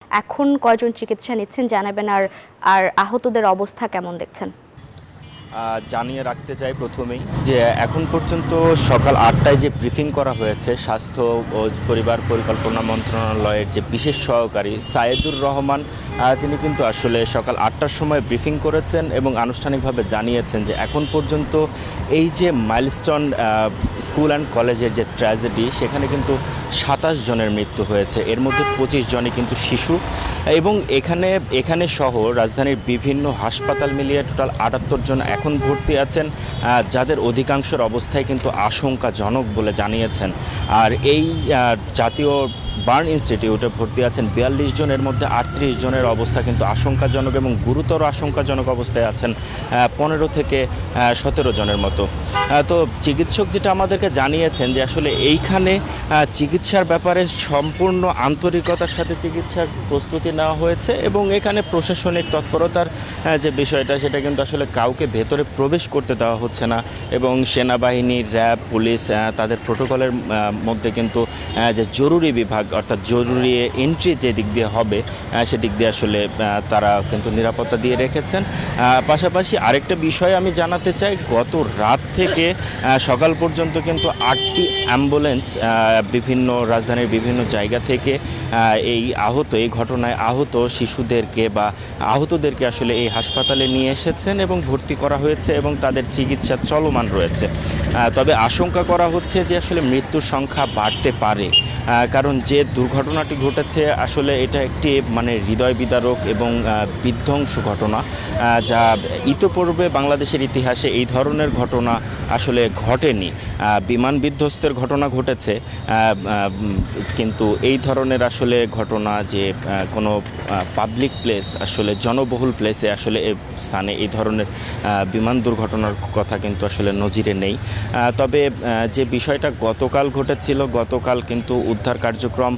এখন কয়জন চিকিৎসা নিচ্ছেন জানাবেন, আর আর আহতদের অবস্থা কেমন দেখছেন? জানিয়ে রাখতে চাই প্রথমেই যে এখন পর্যন্ত সকাল ৮টায় যে ব্রিফিং করা হয়েছে স্বাস্থ্য ও পরিবার পরিকল্পনা মন্ত্রণালয়ের যে বিশেষ সহকারী সায়েদুর রহমান, তিনি কিন্তু আসলে সকাল ৮টার সময় ব্রিফিং করেছেন এবং আনুষ্ঠানিকভাবে জানিয়েছেন যে এখন পর্যন্ত এই যে মাইলস্টোন স্কুল অ্যান্ড কলেজের যে ট্র্যাজেডি, সেখানে কিন্তু ২৭ জনের মৃত্যু হয়েছে, এর মধ্যে ২৫ জনই কিন্তু শিশু এবং এখানে সহ রাজধানীর বিভিন্ন হাসপাতাল মিলিয়ে টোটাল ৭৮ জন এখন ভর্তি আছেন, যাদের অধিকাংশের অবস্থায় কিন্তু আশঙ্কাজনক বলে জানিয়েছেন। আর এই জাতীয় বার্ন ইনস্টিটিউটে ভর্তি আছেন ৪২ জন, এর মধ্যে ৩৮ জনের অবস্থা কিন্তু আশঙ্কাজনক এবং গুরুতর আশঙ্কাজনক অবস্থায় আছেন ১৫ থেকে ১৭ জনের মতো। তো চিকিৎসক যেটা আমাদেরকে জানিয়েছেন যে আসলে এইখানে চিকিৎসার ব্যাপারে সম্পূর্ণ আন্তরিকতার সাথে চিকিৎসার প্রস্তুতি নেওয়া হয়েছে এবং এখানে প্রশাসনিক তৎপরতার যে বিষয়টা, সেটা কিন্তু আসলে কাউকে ভেতরে প্রবেশ করতে দেওয়া হচ্ছে না এবং সেনাবাহিনী, র্যাব, পুলিশ তাদের প্রোটোকলের মধ্যে কিন্তু যে জরুরি বিভাগ অর্থাৎ জরুরি এন্ট্রি যে দিক দিয়ে হবে সেদিক দিয়ে আসলে তারা কিন্তু নিরাপত্তা দিয়ে রেখেছেন। পাশাপাশি আরেকটা বিষয় আমি জানাতে চাই, গত রাত থেকে সকাল পর্যন্ত কিন্তু ৮টি অ্যাম্বুলেন্স বিভিন্ন রাজধানীর বিভিন্ন জায়গা থেকে এই ঘটনায় আহত শিশুদেরকে বা আহতদেরকে আসলে এই হাসপাতালে নিয়ে এসেছেন এবং ভর্তি করা হয়েছে এবং তাদের চিকিৎসা চলমান রয়েছে। তবে আশঙ্কা করা হচ্ছে যে আসলে মৃত্যুর সংখ্যা বাড়তে পারে, কারণ যে দুর্ঘটনাটি ঘটেছে আসলে এটা একটি হৃদয় বিদারক এবং বিধ্বংস ঘটনা, যা ইতোপূর্বে বাংলাদেশের ইতিহাসে এই ধরনের ঘটনা আসলে ঘটেনি। বিমান বিধ্বস্তের ঘটনা ঘটেছে, কিন্তু এই ধরনের আসলে ঘটনা যে কোনো পাবলিক প্লেস, আসলে জনবহুল প্লেসে আসলে এই স্থানে এই ধরনের বিমান দুর্ঘটনার কথা কিন্তু আসলে নজিরে নেই। তবে যে বিষয়টা গতকাল ঘটেছিল, গতকাল কিন্তু উদ্ধার কার্যক্রম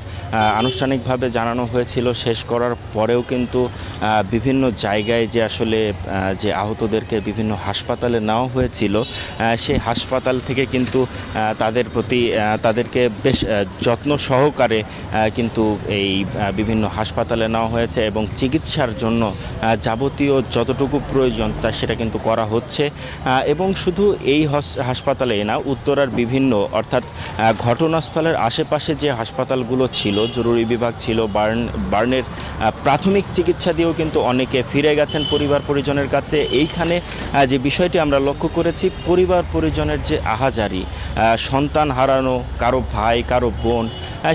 আনুষ্ঠানিকভাবে জানানো হয়েছিল, শেষ করার পরেও কিন্তু বিভিন্ন জায়গায় যে আসলে যে আহতদেরকে বিভিন্ন হাসপাতালে নেওয়া হয়েছিল, সেই হাসপাতাল থেকে কিন্তু তাদেরকে বেশ যত্ন সহকারে কিন্তু এই বিভিন্ন হাসপাতালে নেওয়া হয়েছে এবং চিকিৎসার জন্য যাবতীয় যতটুকু প্রয়োজন সেটা কিন্তু করা হচ্ছে। এবং শুধু এই হাসপাতালেই না, উত্তরার বিভিন্ন অর্থাৎ ঘটনাস্থলের আশেপাশে যে হাসপাতালগুলো ছিল, জরুরি বিভাগ ছিল, বার্নের প্রাথমিক চিকিৎসা দিয়েও কিন্তু অনেকে ফিরে গেছেন পরিবার পরিজনের কাছে। এইখানে যে বিষয়টি আমরা লক্ষ্য করেছি, পরিবার পরিজনের যে আহাজারি, সন্তান হারানো, কারো ভাই কারো বোন,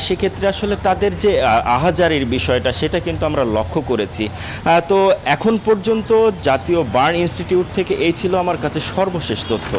সেক্ষেত্রে আসলে তাদের যে আহাজারির বিষয়টা সেটা কিন্তু আমরা লক্ষ্য করেছি। তো এখন পর্যন্ত জাতীয় বার্ন ইনস্টিটিউট থেকে এই ছিল আমার কাছে সর্বশেষ তথ্য।